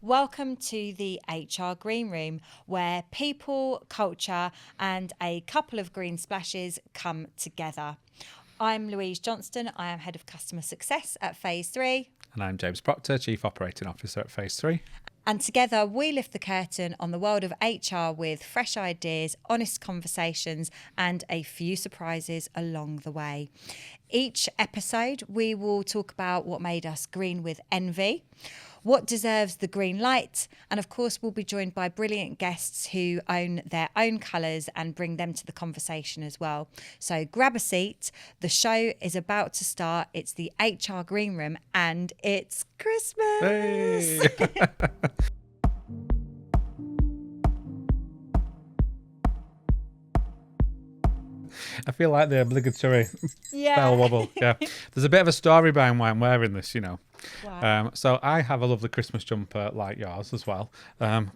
Welcome to the HR Green Room, where people, culture, and a couple of green splashes come together. I'm Louise Johnston. I am Head of Customer Success at Phase 3. And I'm James Proctor, Chief Operating Officer at Phase 3. And together we lift the curtain on the world of HR with fresh ideas, honest conversations, and a few surprises along the way. Each episode, we will talk about what made us green with envy, what deserves the green light, and of course we'll be joined by brilliant guests who own their own colours and bring them to the conversation as well. So grab a seat, the show is about to start. It's the HR Green Room and it's Christmas! Hey. I feel like the obligatory bell wobble. Yeah, there's a bit of a story behind why I'm wearing this, you know. Wow. So I have a lovely Christmas jumper like yours as well,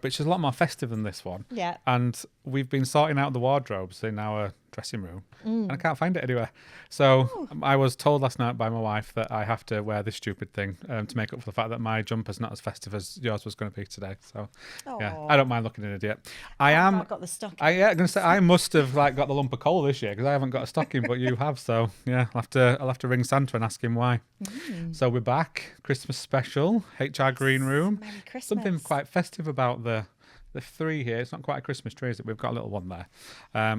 which is a lot more festive than this one. Yeah. And we've been sorting out the wardrobes in our dressing room, and I can't find it anywhere. So I was told last night by my wife that I have to wear this stupid thing to make up for the fact that my jumper's not as festive as yours was going to be today. So yeah, I don't mind looking an idiot. I've got the stocking. I'm going to say I must have got the lump of coal this year because I haven't got a stocking, but you have. So yeah, I'll have to ring Santa and ask him why. So we're back, Christmas special, HR Green Room. Merry Christmas. Something quite festive about the three here. It's not quite a Christmas tree, is it? We've got a little one there.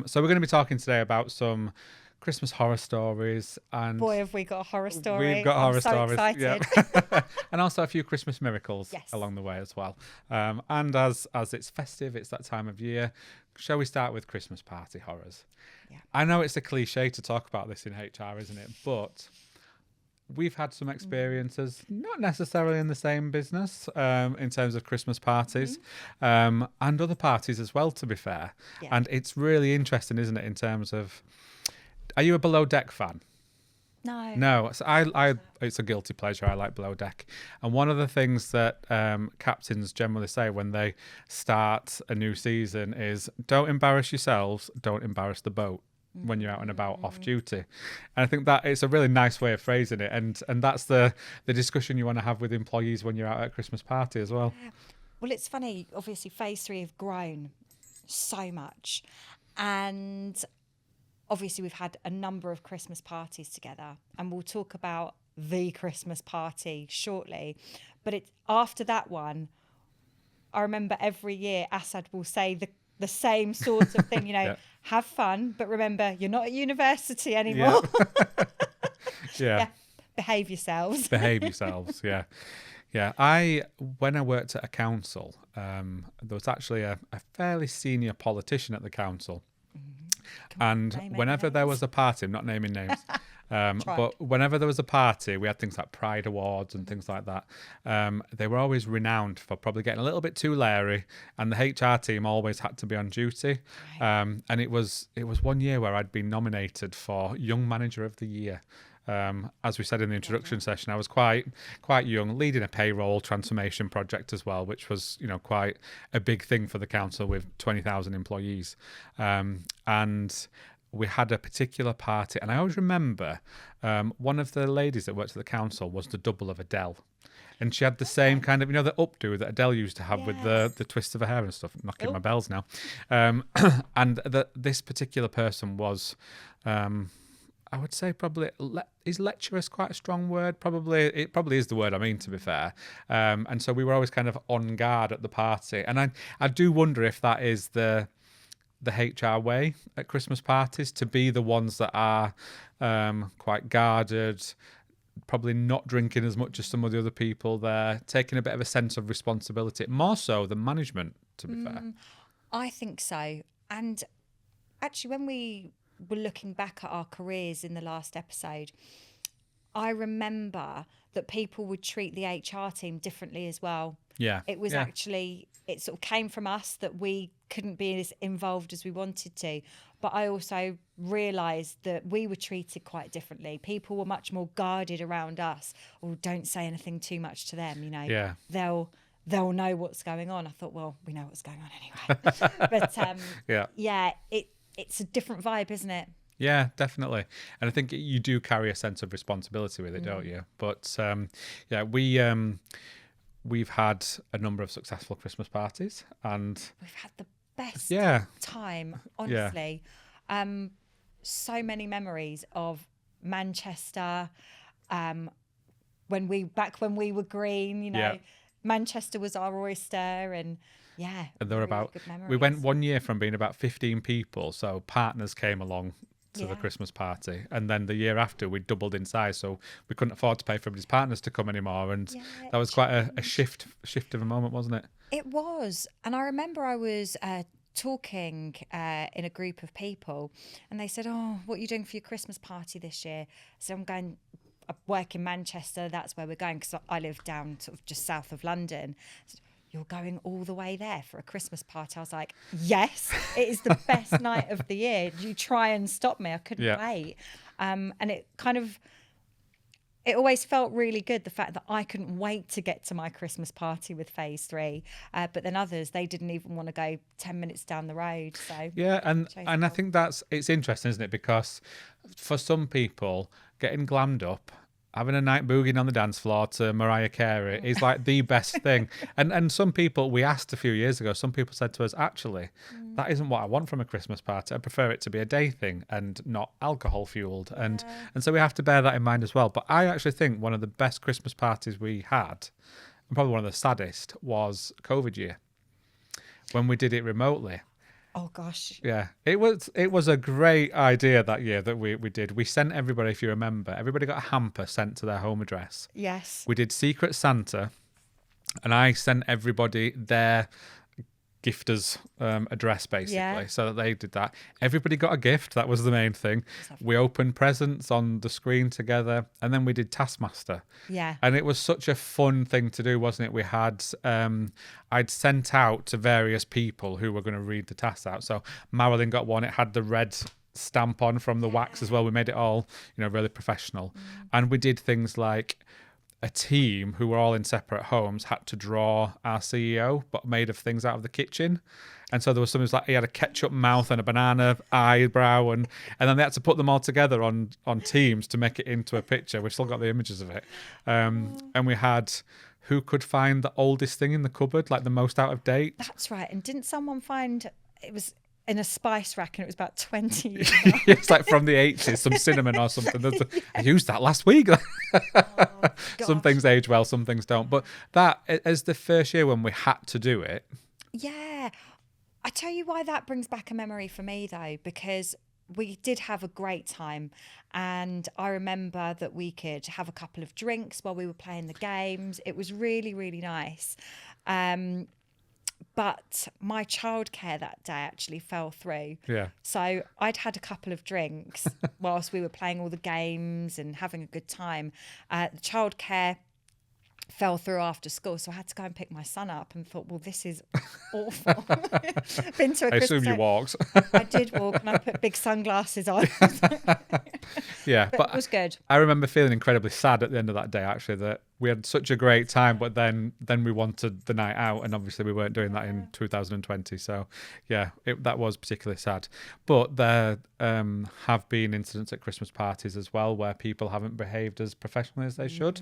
So we're going to be talking today about some Christmas horror stories, and boy, have we got a horror story. We've got horror stories. Excited. Yeah. And also a few Christmas miracles Yes. along the way as well. And as it's festive, it's that time of year. Shall we start with Christmas party horrors? Yeah. I know it's a cliche to talk about this in HR, isn't it? But we've had some experiences, not necessarily in the same business, in terms of Christmas parties, and other parties as well, to be fair. Yeah. And it's really interesting, isn't it, in terms of, are you a Below Deck fan? No. No, so I it's a guilty pleasure. I like Below Deck. And one of the things that captains generally say when they start a new season is, don't embarrass yourselves, don't embarrass the boat when you're out and about off duty. And I think that it's a really nice way of phrasing it, and that's the discussion you want to have with employees when you're out at a Christmas party as well. Well, it's funny, obviously Phase 3 have grown so much, and obviously we've had a number of Christmas parties together, and we'll talk about the Christmas party shortly. But it's after that one, I remember every year Assad will say the same sort of thing, you know, Yeah. have fun, but remember, you're not at university anymore. Yeah. Behave yourselves. Behave yourselves. Yeah. When I worked at a council, there was actually a fairly senior politician at the council. And whenever there was a party, I'm not naming names, but whenever there was a party, we had things like Pride Awards and things like that. They were always renowned for probably getting a little bit too leery, and the HR team always had to be on duty. And it was one year where I'd been nominated for Young Manager of the Year. As we said in the introduction session, I was quite young, leading a payroll transformation project as well, which was, you know, quite a big thing for the council with 20,000 employees. And we had a particular party, and I always remember one of the ladies that worked at the council was the double of Adele. And she had the same kind of, you know, the updo that Adele used to have with the twist of her hair and stuff. I'm knocking my bells now. And this particular person was, I would say probably, is lecherous quite a strong word? It probably is the word I mean, to be fair. And so we were always kind of on guard at the party. And I do wonder if that is the HR way at Christmas parties, to be the ones that are quite guarded, probably not drinking as much as some of the other people there, taking a bit of a sense of responsibility, more so than management, to be fair. I think so. And actually, when we were looking back at our careers in the last episode, I remember that people would treat the HR team differently as well. Yeah. It was actually, it sort of came from us that we couldn't be as involved as we wanted to. But I also realised that we were treated quite differently. People were much more guarded around us. Or don't say anything too much to them, you know. Yeah. They'll know what's going on. I thought, well, we know what's going on anyway. But it's a different vibe, isn't it? Yeah, definitely. And I think you do carry a sense of responsibility with it, don't you? But we've had a number of successful Christmas parties, and We've had the best time, Yeah. honestly. So many memories of Manchester, when we were green, you know, Yeah. Manchester was our oyster, and And there were really about, good we went memories. one year from being about 15 people, so partners came along to the Yeah. Christmas party, and then the year after we doubled in size, so we couldn't afford to pay for everybody's partners to come anymore, and Yeah, that was quite a changed. shift of a moment, wasn't it? It was. And I remember I was talking in a group of people, and they said, "Oh, what are you doing for your Christmas party this year?" So I'm going, I work in Manchester, that's where we're going, because I live down sort of just south of London. So, you're going all the way there for a Christmas party? I was like, yes, it is the best night of the year. You try and stop me. I couldn't Yeah. wait. And it kind of, it always felt really good, the fact that I couldn't wait to get to my Christmas party with Phase 3. But then others, they didn't even want to go 10 minutes down the road. So Yeah, and shows I how- think it's interesting, isn't it? Because for some people, getting glammed up, having a night boogieing on the dance floor to Mariah Carey is like the best thing. And some people, we asked a few years ago, some people said to us, actually, that isn't what I want from a Christmas party. I prefer it to be a day thing and not alcohol fueled. And so we have to bear that in mind as well. But I actually think one of the best Christmas parties we had, and probably one of the saddest, was COVID year, when we did it remotely. Oh gosh. Yeah, it was a great idea that year that we did. We sent everybody, if you remember, everybody got a hamper sent to their home address. Yes. We did Secret Santa, and I sent everybody their gifter's address, basically, Yeah. so that they did that. Everybody got a gift. That was the main thing. We opened presents on the screen together, and then we did Taskmaster. Yeah. And it was such a fun thing to do, wasn't it? We had, I'd sent out to various people who were going to read the tasks out. So Marilyn got one. It had the red stamp on from the wax as well. We made it all, really professional. And we did things like a team who were all in separate homes had to draw our CEO, but made of things out of the kitchen. And so there was something like he had a ketchup mouth and a banana eyebrow, and then they had to put them all together on Teams to make it into a picture. We've still got the images of it. And we had who could find the oldest thing in the cupboard, like the most out of date. That's right. And didn't someone find, it was in a spice rack, and it was about 20 years It's like from the 80s, some cinnamon or something. I used that last week. Some things age well, some things don't. But that, as the first year when we had to do it. Yeah. I tell you why that brings back a memory for me, though, because we did have a great time. And I remember that we could have a couple of drinks while we were playing the games. It was really, really nice. But my childcare that day actually fell through. Yeah. So I'd had a couple of drinks whilst we were playing all the games and having a good time. The childcare fell through after school, so I had to go and pick my son up, and thought, well, this is awful. Been to a I assume Christmas you walked. I did walk, and I put big sunglasses on. Yeah, But it was good. I remember feeling incredibly sad at the end of that day, actually, that we had such a great time, but then we wanted the night out, and obviously we weren't doing that in 2020. So yeah, that was particularly sad. But there have been incidents at Christmas parties as well where people haven't behaved as professionally as they should.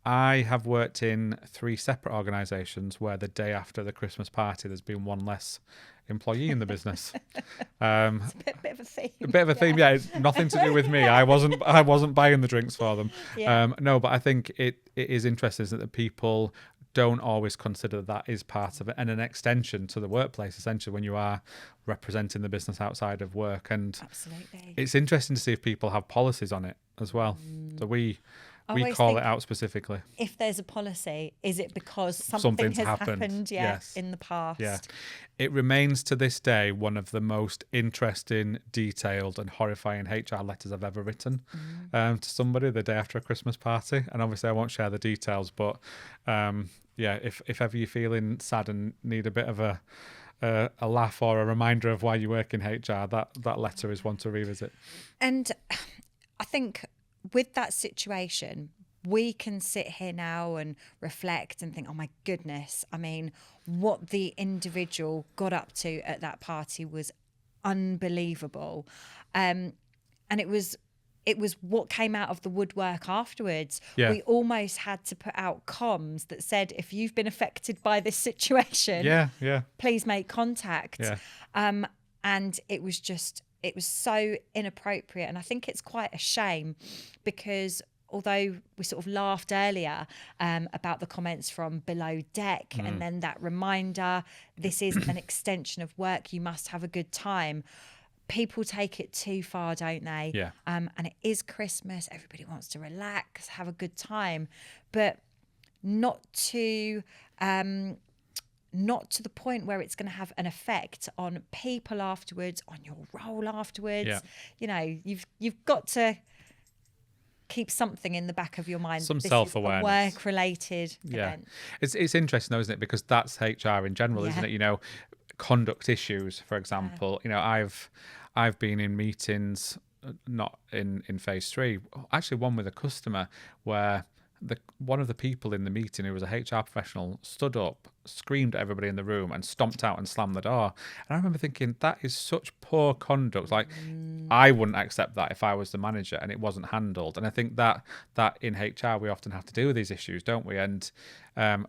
I have worked in 3 separate organisations where the day after the Christmas party, there's been one less employee in the business. It's a bit of a theme. A bit of a theme, yeah. It's nothing to do with me. I wasn't buying the drinks for them. Yeah. No, but I think it is interesting, isn't it, that people don't always consider that is part of it and an extension to the workplace, essentially, when you are representing the business outside of work. And Absolutely. it's interesting to see if people have policies on it as well. So we always call think, it out specifically. if there's a policy, is it because something Something's has happened. Yes. in the past? Yeah. It remains to this day one of the most interesting, detailed and horrifying HR letters I've ever written to somebody the day after a Christmas party. And obviously I won't share the details, but if ever you're feeling sad and need a bit of a laugh or a reminder of why you work in HR, that letter is one to revisit. And I think with that situation, we can sit here now and reflect and think, oh my goodness, I mean, what the individual got up to at that party was unbelievable. And it was it was what came out of the woodwork afterwards. Yeah. We almost had to put out comms that said, if you've been affected by this situation, please make contact. Yeah. And it was so inappropriate. And I think it's quite a shame, because although we sort of laughed earlier about the comments from below deck, and then that reminder, this is an extension of work, you must have a good time. People take it too far, don't they? Yeah. And it is Christmas. Everybody wants to relax, have a good time, but not to the point where it's going to have an effect on people afterwards, on your role afterwards. Yeah. You know, you've got to keep something in the back of your mind. Some self-awareness. Work-related event. It's interesting though, isn't it? Because that's HR in general, isn't it? You know, conduct issues, for example. You know, I've been in meetings, not in phase 3, actually one with a customer, where one of the people in the meeting, who was a HR professional, stood up, screamed at everybody in the room, and stomped out and slammed the door. And I remember thinking, that is such poor conduct. Like, I wouldn't accept that if I was the manager and it wasn't handled. And I think that in HR we often have to deal with these issues, don't we? And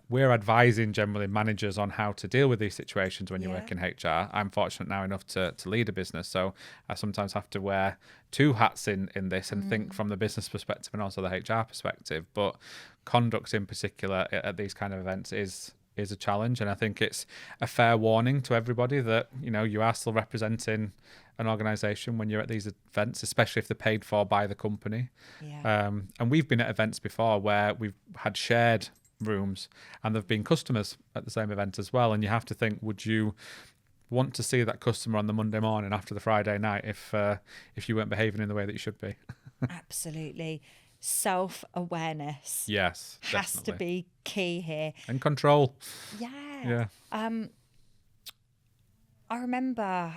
we're advising generally managers on how to deal with these situations when you work in HR. I'm fortunate now enough to lead a business, so I sometimes have to wear two hats in this and think from the business perspective and also the HR perspective. But conduct in particular at these kind of events is a challenge, and I think it's a fair warning to everybody that, you know, you are still representing an organisation when you're at these events, especially if they're paid for by the company. And we've been at events before where we've had shared rooms and there've been customers at the same event as well, and you have to think, would you want to see that customer on the Monday morning after the Friday night if you weren't behaving in the way that you should be? Absolutely. Self-awareness, yes, has to be key here, and control. I remember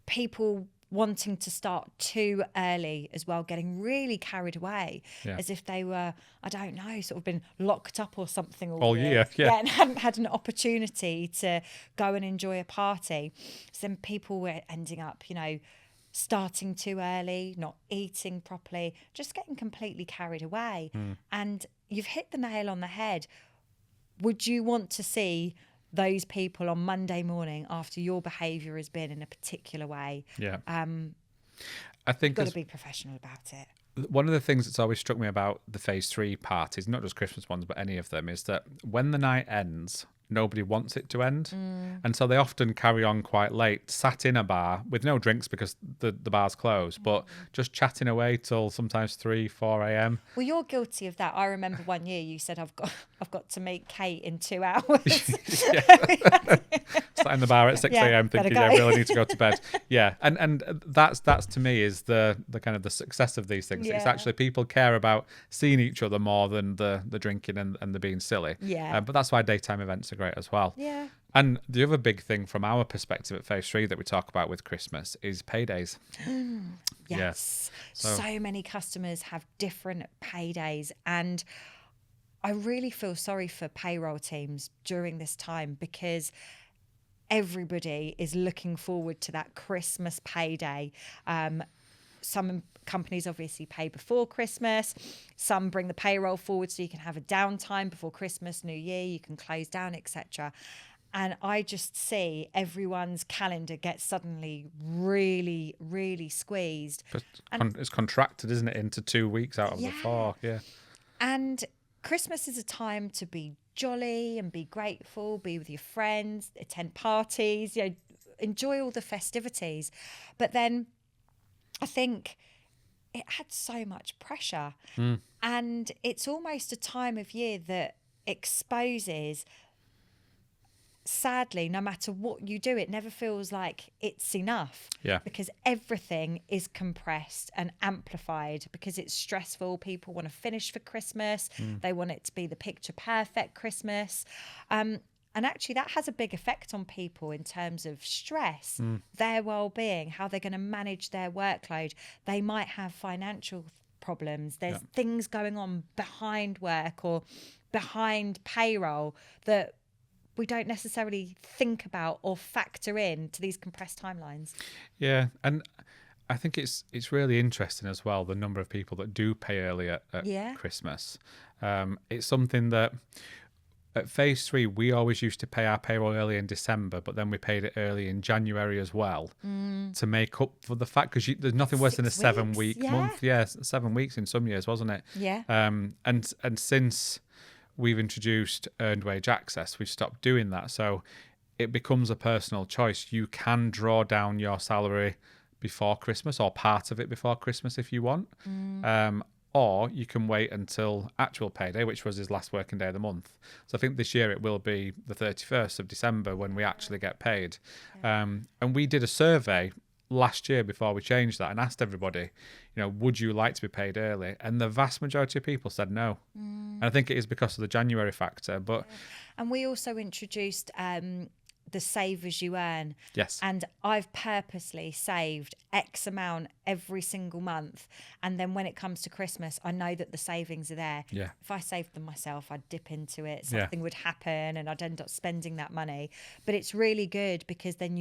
people wanting to start too early as well, getting really carried away, as if they were, I don't know, sort of been locked up or something all year. And hadn't had an opportunity to go and enjoy a party. So then people were ending up, you know, starting too early, not eating properly, just getting completely carried away. And you've hit the nail on the head. Would you want to see those people on Monday morning after your behaviour has been in a particular way? I think you've got to be professional about it. One of the things that's always struck me about the phase 3 parties, not just Christmas ones, but any of them, is that when the night ends, nobody wants it to end. And so they often carry on quite late, sat in a bar with no drinks because the bar's closed, but just chatting away till sometimes 3-4 a.m. Well, you're guilty of that. I remember one year you said, I've got to meet Kate in 2 hours. Sat in the bar at 6 a.m. thinking, I really need to go to bed. And that's to me is the kind of the success of these things. It's actually people care about seeing each other more than the drinking and the being silly. But that's why daytime events are great as well. And the other big thing from our perspective at phase 3 that we talk about with Christmas is paydays. So many customers have different paydays, and I really feel sorry for payroll teams during this time, because everybody is looking forward to that Christmas payday. Some companies obviously pay before Christmas. Some bring the payroll forward so you can have a downtime before Christmas, New Year, you can close down, etc. And I just see everyone's calendar get suddenly really, really squeezed. But it's contracted, isn't it, into 2 weeks out of the 4? And Christmas is a time to be jolly and be grateful, be with your friends, attend parties, you know, enjoy all the festivities. But then I think it had so much pressure. And it's almost a time of year that exposes, sadly, no matter what you do, it never feels like it's enough. Because everything is compressed and amplified because it's stressful. People want to finish for Christmas. They want it to be the picture perfect Christmas. And actually that has a big effect on people in terms of stress, their well-being, how they're going to manage their workload. They might have financial problems. There's things going on behind work or behind payroll that we don't necessarily think about or factor in to these compressed timelines. And I think it's really interesting as well, the number of people that do pay early at Christmas. It's something that at phase 3, we always used to pay our payroll early in December, but then we paid it early in January as well to make up for the fact, because there's nothing worse than a 7-week month. Yeah, 7 weeks in some years, wasn't it? Yeah. And since we've introduced earned wage access, we've stopped doing that. So it becomes a personal choice. You can draw down your salary before Christmas, or part of it before Christmas if you want. Or you can wait until actual payday, which was his last working day of the month. So I think this year it will be the 31st of December when we actually get paid. And we did a survey last year before we changed that and asked everybody, would you like to be paid early? And the vast majority of people said no. And I think it is because of the January factor. But and we also introduced the save as you earn. Yes. And I've purposely saved X amount every single month. And then when it comes to Christmas, I know that the savings are there. Yeah. If I saved them myself, I'd dip into it. Something would happen and I'd end up spending that money. But it's really good because then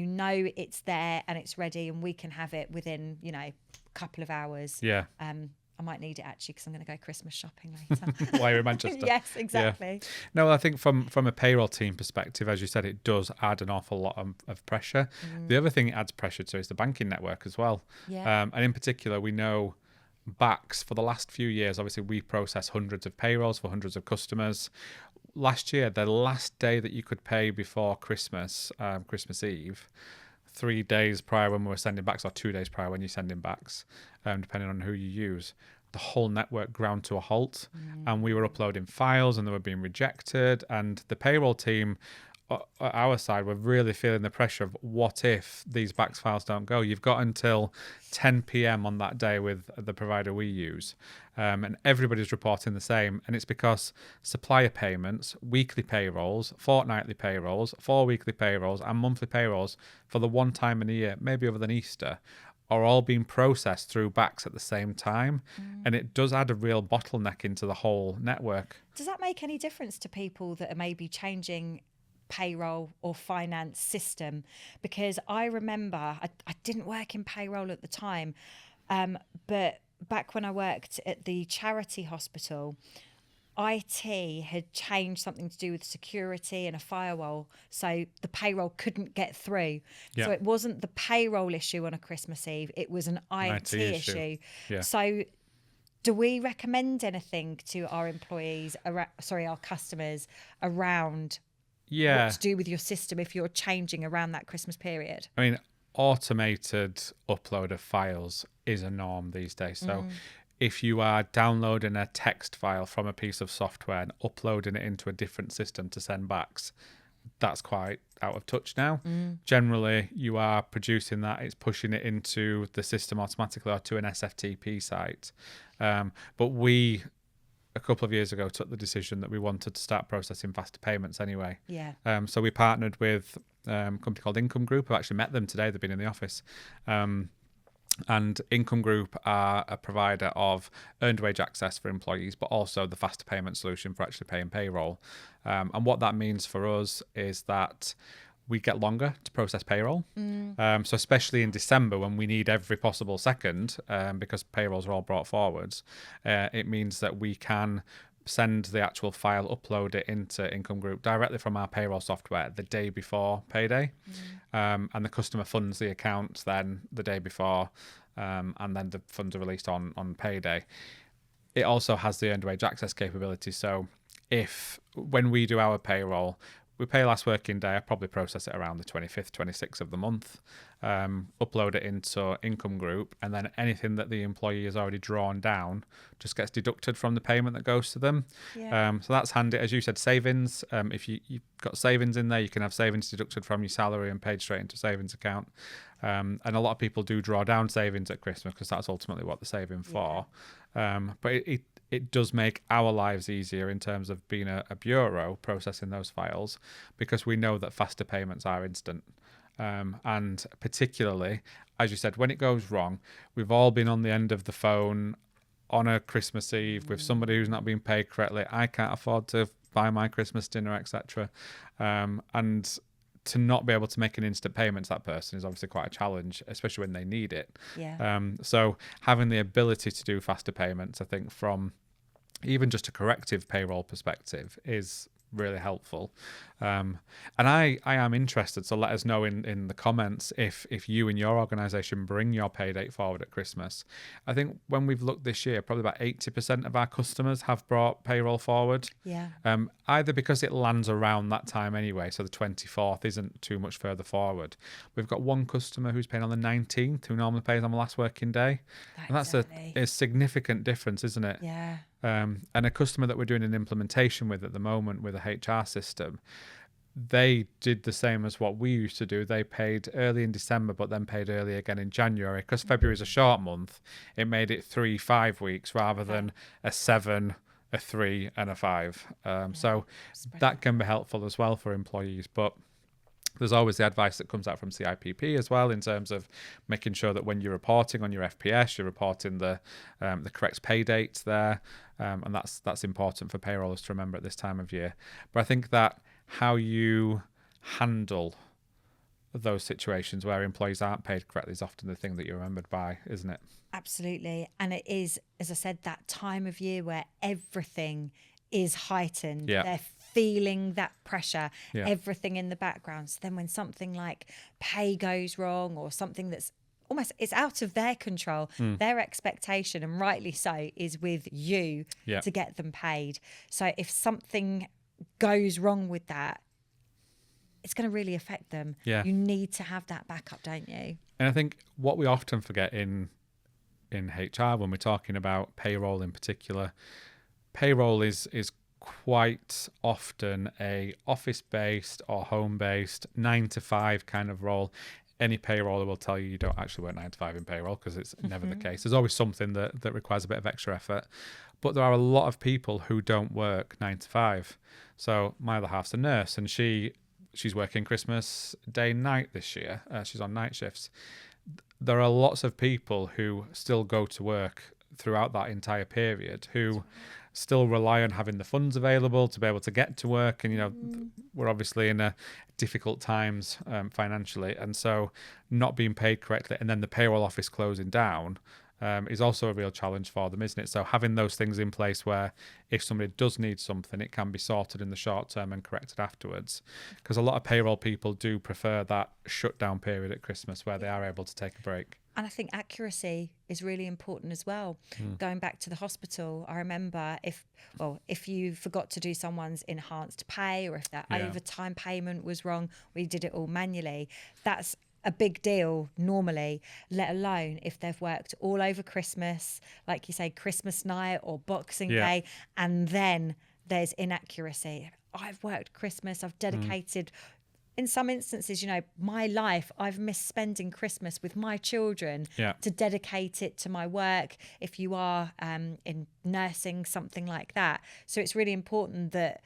it's there and it's ready and we can have it within, a couple of hours. Yeah. I might need it actually because I'm going to go Christmas shopping later. While you're in Manchester. Yes, exactly. Yeah. No, I think from a payroll team perspective, as you said, it does add an awful lot of pressure. The other thing it adds pressure to is the banking network as well. Yeah. And in particular, we know BACS for the last few years, obviously we process hundreds of payrolls for hundreds of customers. Last year, the last day that you could pay before Christmas, Christmas Eve, 3 days prior when we were sending backs, or 2 days prior when you're sending backs, depending on who you use, the whole network ground to a halt. And we were uploading files and they were being rejected. And the payroll team at our side were really feeling the pressure of what if these backs files don't go? You've got until 10 p.m. on that day with the provider we use. And everybody's reporting the same. And it's because supplier payments, weekly payrolls, fortnightly payrolls, 4 weekly payrolls and monthly payrolls for the one time in a year, maybe other than Easter, are all being processed through BACS at the same time. And it does add a real bottleneck into the whole network. Does that make any difference to people that are maybe changing payroll or finance system? Because I remember I didn't work in payroll at the time, but back when I worked at the charity hospital, IT had changed something to do with security and a firewall, so the payroll couldn't get through. Yeah. So it wasn't the payroll issue on a Christmas Eve, it was an IT issue. Yeah. So do we recommend anything to our employees, our customers, around what to do with your system if you're changing around that Christmas period? I mean, automated upload of files is a norm these days. So if you are downloading a text file from a piece of software and uploading it into a different system to send backs, that's quite out of touch now. Generally, you are producing that, it's pushing it into the system automatically or to an SFTP site. But we, a couple of years ago, took the decision that we wanted to start processing faster payments anyway. Yeah. So we partnered with a company called Income Group. I've actually met them today. They've been in the office. And Income Group are a provider of earned wage access for employees, but also the faster payment solution for actually paying payroll. And what that means for us is that we get longer to process payroll. So especially in December when we need every possible second, because payrolls are all brought forwards, it means that we can send the actual file, upload it into Income Group directly from our payroll software the day before payday. And the customer funds the account then the day before, and then the funds are released on payday. It also has the earned wage access capability. So when we do our payroll, we pay last working day, I probably process it around the 25th, 26th of the month, upload it into Income Group, and then anything that the employee has already drawn down just gets deducted from the payment that goes to them. Yeah. So that's handy. As you said, savings. If you've got savings in there, you can have savings deducted from your salary and paid straight into a savings account. And a lot of people do draw down savings at Christmas because that's ultimately what they're saving for. But it does make our lives easier in terms of being a bureau processing those files, because we know that faster payments are instant. And particularly, as you said, when it goes wrong, we've all been on the end of the phone on a Christmas Eve with somebody who's not being paid correctly. I can't afford to buy my Christmas dinner, etc. And to not be able to make an instant payment to that person is obviously quite a challenge, especially when they need it. So having the ability to do faster payments, I think from even just a corrective payroll perspective, is really helpful. And I am interested, so let us know in the comments if you and your organisation bring your pay date forward at Christmas. I think when we've looked this year, probably about 80% of our customers have brought payroll forward. Either because it lands around that time anyway, so the 24th isn't too much further forward. We've got one customer who's paying on the 19th who normally pays on the last working day. And that's a significant difference, isn't it? And a customer that we're doing an implementation with at the moment with a HR system, they did the same as what we used to do. They paid early in December, but then paid early again in January. Because February is a short month, it made it 3-5 weeks rather than a 7, a 3, and a 5. So that can be helpful as well for employees. But there's always the advice that comes out from CIPP as well in terms of making sure that when you're reporting on your FPS, you're reporting the correct pay dates there, and that's important for payrollers to remember at this time of year. But I think that how you handle those situations where employees aren't paid correctly is often the thing that you're remembered by, isn't it? Absolutely. And it is, as I said, that time of year where everything is heightened. They're feeling that pressure, everything in the background. So then when something like pay goes wrong or something that's almost, it's out of their control, their expectation, and rightly so, is with you to get them paid. So if something goes wrong with that, it's going to really affect them. You need to have that backup, don't you? And I think what we often forget in HR when we're talking about payroll in particular, payroll is quite often a office-based or home-based 9-to-5 kind of role. Any payroller will tell you don't actually work 9 to 5 in payroll, because it's never the case. There's always something that requires a bit of extra effort. But there are a lot of people who don't work 9 to 5. So my other half's a nurse, and she's working Christmas day and night this year. She's on night shifts. There are lots of people who still go to work throughout that entire period who still rely on having the funds available to be able to get to work. And, we're obviously in a difficult times financially. And so not being paid correctly and then the payroll office closing down is also a real challenge for them, isn't it? So having those things in place where if somebody does need something, it can be sorted in the short term and corrected afterwards. Because a lot of payroll people do prefer that shutdown period at Christmas where they are able to take a break. And I think accuracy is really important as well. Going back to the hospital, I remember if you forgot to do someone's enhanced pay, or if their overtime payment was wrong, we did it all manually. That's a big deal normally, let alone if they've worked all over Christmas, like you say, Christmas night or Boxing Day, and then there's inaccuracy. I've worked Christmas, I've dedicated in some instances, my life, I've missed spending Christmas with my children to dedicate it to my work. If you are in nursing, something like that. So it's really important that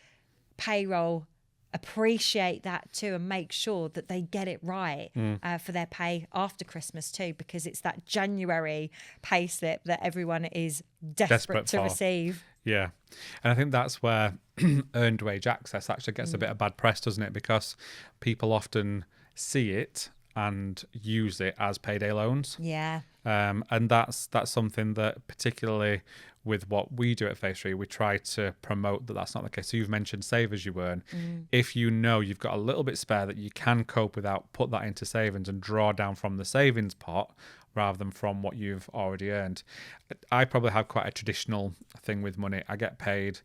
payroll appreciate that too and make sure that they get it right for their pay after Christmas too, because it's that January pay slip that everyone is desperate to receive. Yeah. And I think that's where earned wage access actually gets a bit of bad press, doesn't it? Because people often see it and use it as payday loans. And that's something that, particularly with what we do at Phase 3, we try to promote that that's not the case. So you've mentioned save as you earn. If you know you've got a little bit spare that you can cope without, put that into savings and draw down from the savings pot rather than from what you've already earned. I probably have quite a traditional thing with money. I get paid,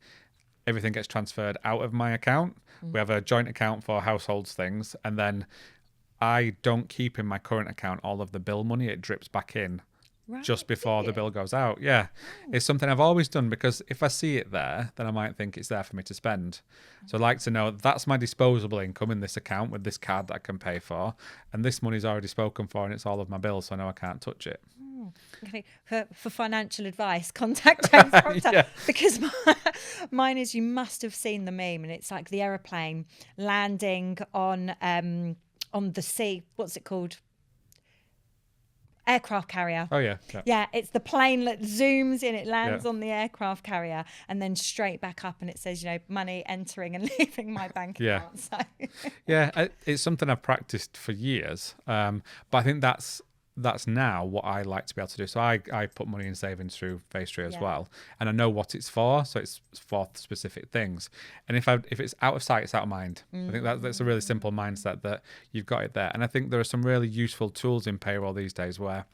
everything gets transferred out of my account. We have a joint account for households things, and then I don't keep in my current account all of the bill money. It drips back in just before the bill goes out. It's something I've always done, because if I see it there, then I might think it's there for me to spend. So I like to know that's my disposable income in this account with this card that I can pay for, and this money's already spoken for and it's all of my bills, so I know I can't touch it. Okay. For financial advice, contact James Proctor. Because mine is, you must have seen the meme, and it's like the aeroplane landing on the sea. What's it called? Aircraft carrier. Oh, yeah. Yeah, it's the plane that zooms in, it lands on the aircraft carrier and then straight back up, and it says, money entering and leaving my bank account. So. Yeah, it's something I've practiced for years, but I think that's now what I like to be able to do. So I put money in savings through Paystree as well, and I know what it's for, so it's for specific things. And if it's out of sight, it's out of mind. I think that's a really simple mindset, that you've got it there. And I think there are some really useful tools in payroll these days where,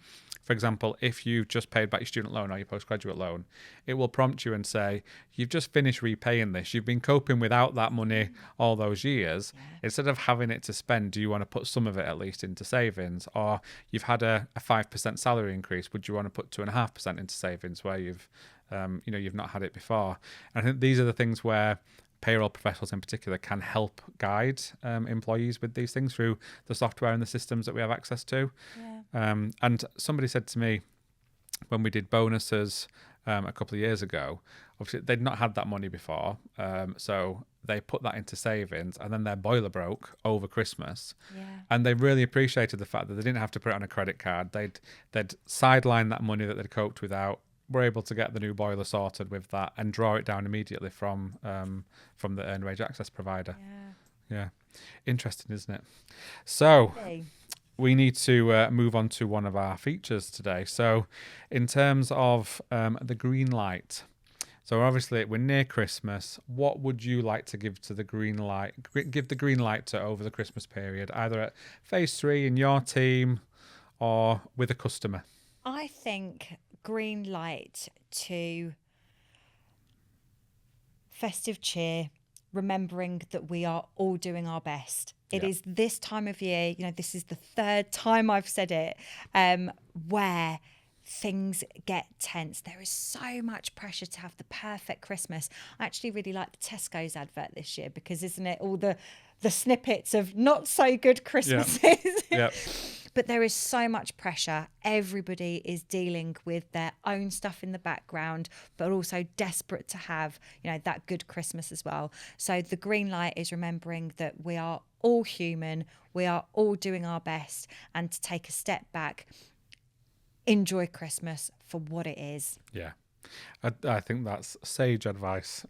for example, if you've just paid back your student loan or your postgraduate loan, it will prompt you and say, you've just finished repaying this. You've been coping without that money all those years. Instead of having it to spend, do you want to put some of it at least into savings? Or you've had a 5% salary increase. Would you want to put 2.5% into savings where you've not had it before? And I think these are the things where payroll professionals in particular can help guide employees with these things through the software and the systems that we have access to. And somebody said to me when we did bonuses a couple of years ago, obviously they'd not had that money before, so they put that into savings, and then their boiler broke over Christmas, and they really appreciated the fact that they didn't have to put it on a credit card. They'd sidelined that money that they'd coped without, were able to get the new boiler sorted with that and draw it down immediately from the earned wage access provider. Yeah, interesting, isn't it? So we need to move on to one of our features today. So in terms of the green light, so obviously we're near Christmas. What would you like to give the green light to over the Christmas period, either at Phase 3 in your team or with a customer? I think green light to festive cheer, remembering that we are all doing our best. It is this time of year, this is the third time I've said it, where things get tense. There is so much pressure to have the perfect Christmas. I actually really like the Tesco's advert this year, because isn't it all the snippets of not so good Christmases? But there is so much pressure. Everybody is dealing with their own stuff in the background, but also desperate to have, that good Christmas as well. So the green light is remembering that we are all human, we are all doing our best, and to take a step back, enjoy Christmas for what it is. Yeah. I think that's sage advice,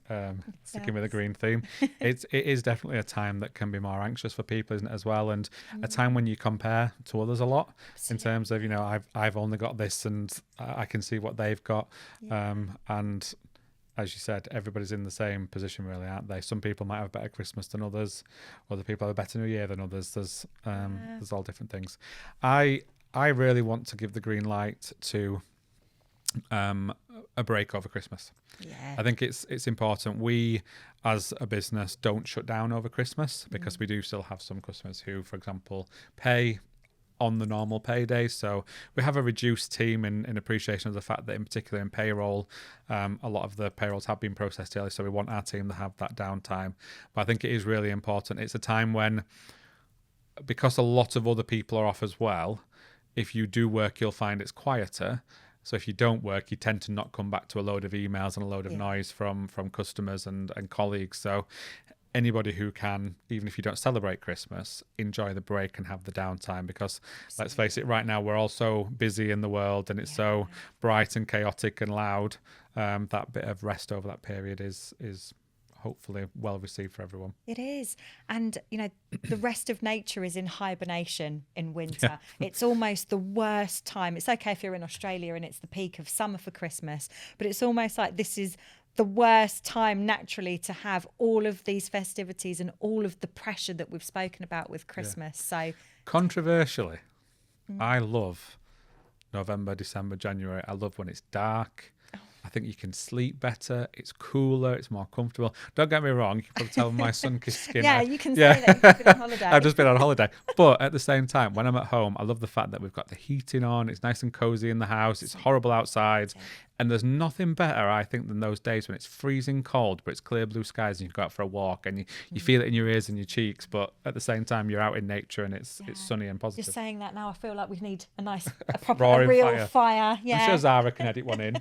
sticking with the green theme. It is definitely a time that can be more anxious for people, isn't it, as well? And a time when you compare to others a lot. In terms of, I've only got this and I can see what they've got. And as you said, everybody's in the same position, really, aren't they? Some people might have a better Christmas than others. Other people have a better New Year than others. There's all different things. I really want to give the green light to a break over Christmas. I think it's important we as a business don't shut down over Christmas, because we do still have some customers who, for example, pay on the normal payday. So we have a reduced team in appreciation of the fact that, in particular in payroll, a lot of the payrolls have been processed early, so we want our team to have that downtime. But I think it is really important. It's a time when, because a lot of other people are off as well, if you do work, you'll find it's quieter. So if you don't work, you tend to not come back to a load of emails and a load of noise from customers and colleagues. So anybody who can, even if you don't celebrate Christmas, enjoy the break and have the downtime, because let's face it, right now we're all so busy in the world and it's so bright and chaotic and loud. That bit of rest over that period is hopefully well received for everyone. It is. And, the rest of nature is in hibernation in winter. It's almost the worst time. It's okay if you're in Australia and it's the peak of summer for Christmas, but it's almost like this is the worst time naturally to have all of these festivities and all of the pressure that we've spoken about with Christmas. So controversially, I love November, December, January. I love when it's dark. I think you can sleep better. It's cooler. It's more comfortable. Don't get me wrong. You can probably tell my sun-kissed skin. You can say that you've been on holiday. I've just been on holiday. But at the same time, when I'm at home, I love the fact that we've got the heating on. It's nice and cozy in the house. It's horrible outside. And there's nothing better, I think, than those days when it's freezing cold, but it's clear blue skies and you go out for a walk and you feel it in your ears and your cheeks. But at the same time, you're out in nature and it's sunny and positive. You're saying that now. I feel like we need a proper real fire. I'm sure Zara can edit one in.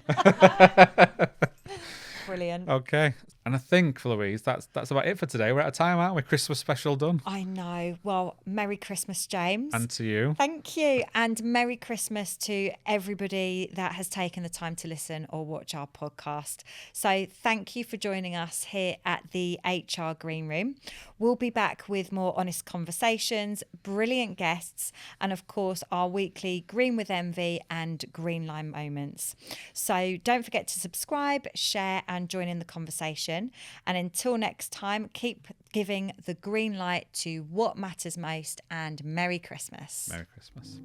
Brilliant. Okay. And I think, Louise, that's about it for today. We're out of time, aren't we? Christmas special done. I know. Well, Merry Christmas, James. And to you. Thank you. And Merry Christmas to everybody that has taken the time to listen or watch our podcast. So thank you for joining us here at the HR Green Room. We'll be back with more honest conversations, brilliant guests, and of course, our weekly Green with Envy and Green Line moments. So don't forget to subscribe, share, and join in the conversation. And until next time, keep giving the green light to what matters most, and Merry Christmas. Merry Christmas.